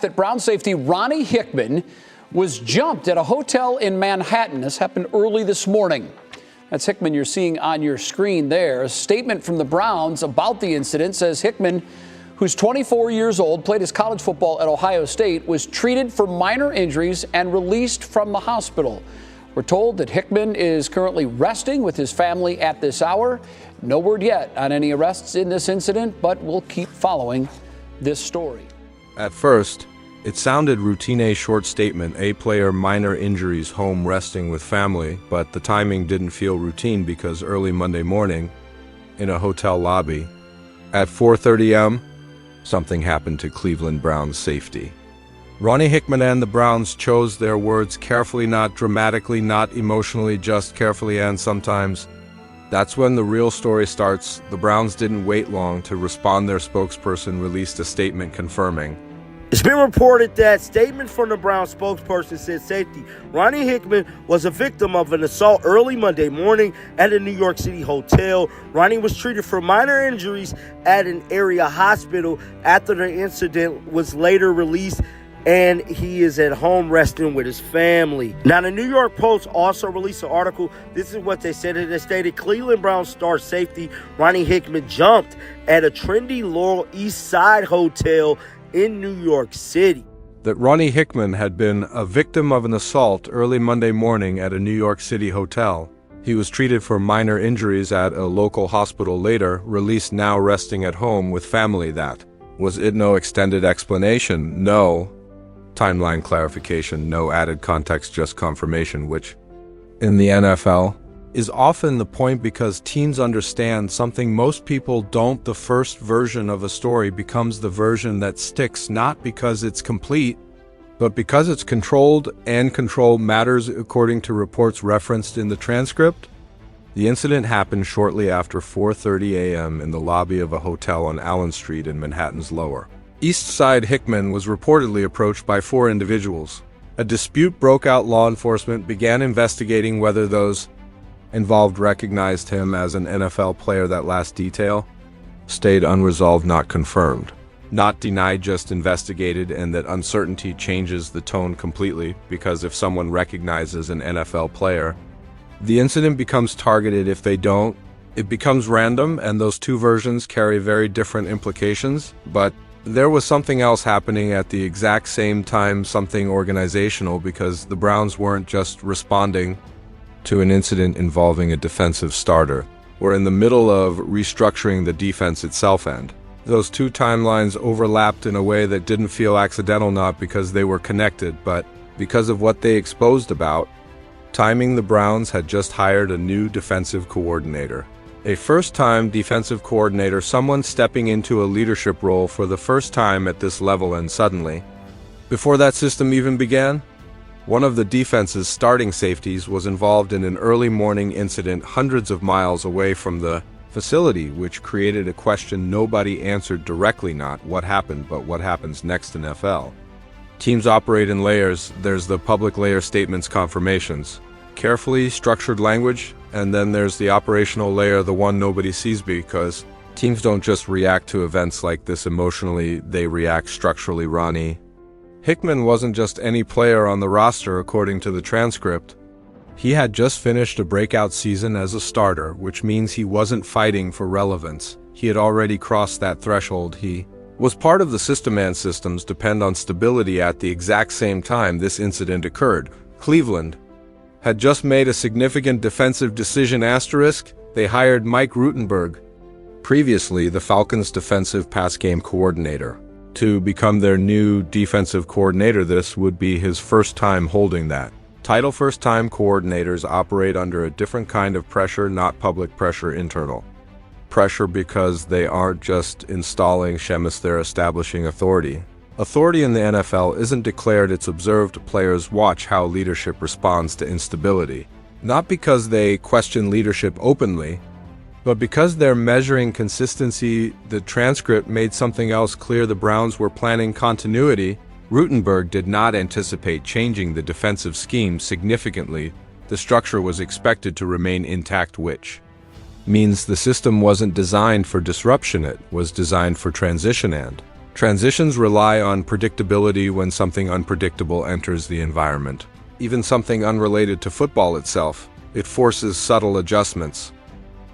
That Brown safety Ronnie Hickman was jumped at a hotel in Manhattan. This happened early this morning. That's Hickman you're seeing on your screen there. A statement from the Browns about the incident says Hickman, who's 24 years old, played his college football at Ohio State, was treated for minor injuries and released from the hospital. We're told that Hickman is currently resting with his family at this hour. No word yet on any arrests in this incident, but we'll keep following this story. At first, it sounded routine, a short statement, a player minor injuries, home resting with family, but the timing didn't feel routine because early Monday morning, in a hotel lobby, at 4:30 a.m., something happened to Cleveland Browns safety. Ronnie Hickman and the Browns chose their words carefully, not dramatically, not emotionally, just carefully, and sometimes that's when the real story starts. The Browns didn't wait long to respond. Their spokesperson released a statement confirming. It's been reported that statement from the Browns spokesperson said safety Ronnie Hickman was a victim of an assault early Monday morning at a New York City hotel. Ronnie was treated for minor injuries at an area hospital after the incident was later released, and he is at home resting with his family. Now, the New York Post also released an article. This is what they said. They stated Cleveland Browns star safety Ronnie Hickman jumped at a trendy Laurel East Side hotel in New York City. That Ronnie Hickman had been a victim of an assault early Monday morning at a New York City hotel. He was treated for minor injuries at a local hospital, later released, now resting at home with family. That was it. No extended explanation, no timeline clarification, no added context, just confirmation, which in the NFL is often the point because teams understand something most people don't. The first version of a story becomes the version that sticks, not because it's complete, but because it's controlled, and control matters according to reports referenced in the transcript. The incident happened shortly after 4:30 a.m. in the lobby of a hotel on Allen Street in Manhattan's Lower East Side. Hickman was reportedly approached by 4 individuals. A dispute broke out. Law enforcement began investigating whether those involved recognized him as an NFL player. That last detail stayed unresolved, not confirmed, not denied, just investigated, and that uncertainty changes the tone completely, because if someone recognizes an NFL player, the incident becomes targeted. If they don't, it becomes random, and those two versions carry very different implications. But there was something else happening at the exact same time, something organizational, because the Browns weren't just responding to an incident involving a defensive starter. We're in the middle of restructuring the defense itself, and those two timelines overlapped in a way that didn't feel accidental, not because they were connected, but because of what they exposed about timing. The Browns had just hired a new defensive coordinator, a first-time defensive coordinator, someone stepping into a leadership role for the first time at this level, and suddenly, before that system even began, one of the defense's starting safeties was involved in an early morning incident hundreds of miles away from the facility, which created a question nobody answered directly. Not what happened, but what happens next in NFL. Teams operate in layers. There's the public layer, statements, confirmations, carefully structured language, and then there's the operational layer, the one nobody sees, because teams don't just react to events like this emotionally, they react structurally. Ronnie Hickman wasn't just any player on the roster, according to the transcript. He had just finished a breakout season as a starter, which means he wasn't fighting for relevance. He had already crossed that threshold. He was part of the system, and systems depend on stability. At the exact same time this incident occurred, Cleveland had just made a significant defensive decision. They hired Mike Rutenberg, previously the Falcons' defensive pass game coordinator, to become their new defensive coordinator. This would be his first time holding that title. First-time coordinators operate under a different kind of pressure, not public pressure, internal pressure, because they aren't just installing schemas, they're establishing authority. Authority in the NFL isn't declared, it's observed. Players watch how leadership responds to instability, not because they question leadership openly, but because they're measuring consistency. The transcript made something else clear. The Browns were planning continuity. Rutenberg did not anticipate changing the defensive scheme significantly. The structure was expected to remain intact, which means the system wasn't designed for disruption, it was designed for transition, and Transitions rely on predictability when something unpredictable enters the environment. Even something unrelated to football itself, it forces subtle adjustments,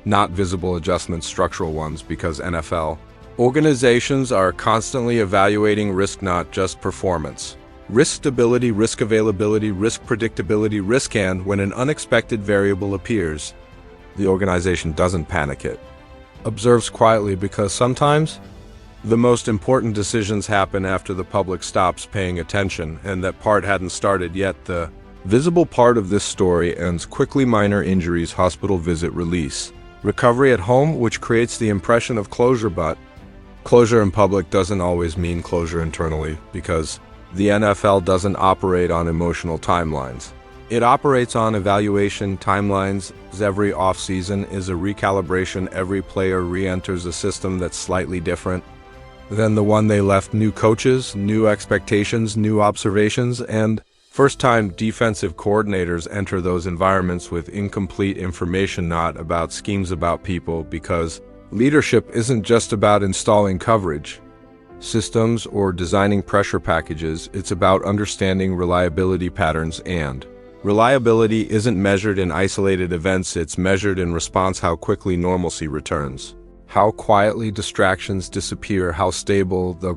not visible adjustments, structural ones, because NFL organizations are constantly evaluating risk, not just performance. Risk stability, risk availability, risk predictability, risk, and when an unexpected variable appears, the organization doesn't panic, it observes quietly, because sometimes the most important decisions happen after the public stops paying attention, and that part hadn't started yet. The visible part of this story ends quickly: minor injuries, hospital visit, release, recovery at home, which creates the impression of closure, but closure in public doesn't always mean closure internally, because the NFL doesn't operate on emotional timelines. It operates on evaluation timelines. Every offseason is a recalibration. Every player re-enters a system that's slightly different than the one they left. New coaches, new expectations, new observations, and first-time defensive coordinators enter those environments with incomplete information, not about schemes, about people, because leadership isn't just about installing coverage systems or designing pressure packages. It's about understanding reliability patterns, and reliability isn't measured in isolated events, it's measured in response: how quickly normalcy returns, how quietly distractions disappear, how stable the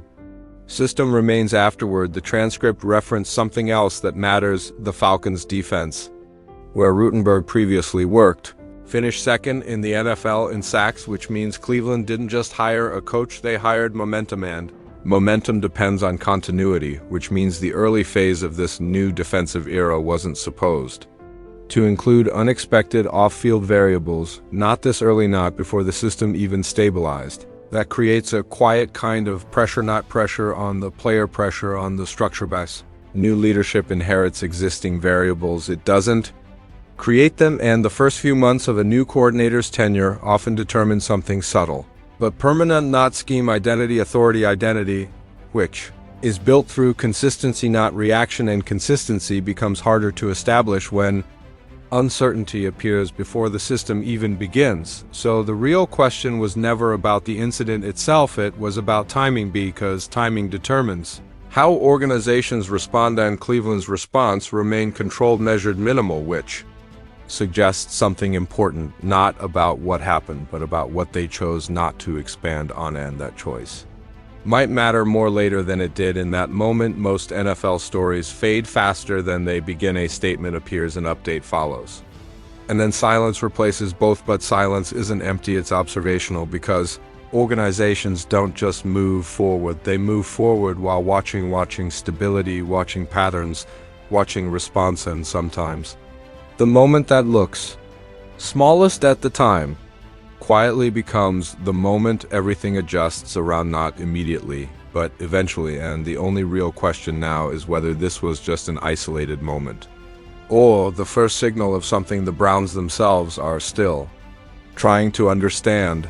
system remains afterward. The transcript referenced something else that matters: the Falcons' defense, where Rutenberg previously worked, finished second in the NFL in sacks, which means Cleveland didn't just hire a coach, they hired momentum, and momentum depends on continuity, which means the early phase of this new defensive era wasn't supposed to include unexpected off-field variables, not this early, not before the system even stabilized. That creates a quiet kind of pressure, not pressure on the player, pressure on the structure base. New leadership inherits existing variables, it doesn't create them, and the first few months of a new coordinator's tenure often determine something subtle but permanent, not scheme, identity, authority, identity, which is built through consistency, not reaction, and consistency becomes harder to establish when uncertainty appears before the system even begins. So the real question was never about the incident itself, it was about timing, because timing determines how organizations respond, and Cleveland's response remained controlled, measured, minimal, which suggests something important, not about what happened, but about what they chose not to expand on, and that choice might matter more later than it did in that moment. Most NFL stories fade faster than they begin. A statement appears, an update follows, and then silence replaces both. But silence isn't empty, it's observational, because organizations don't just move forward, they move forward while watching stability, watching patterns, watching response, and sometimes the moment that looks smallest at the time quietly becomes the moment everything adjusts around, not immediately, but eventually. And the only real question now is whether this was just an isolated moment, or the first signal of something the Browns themselves are still trying to understand.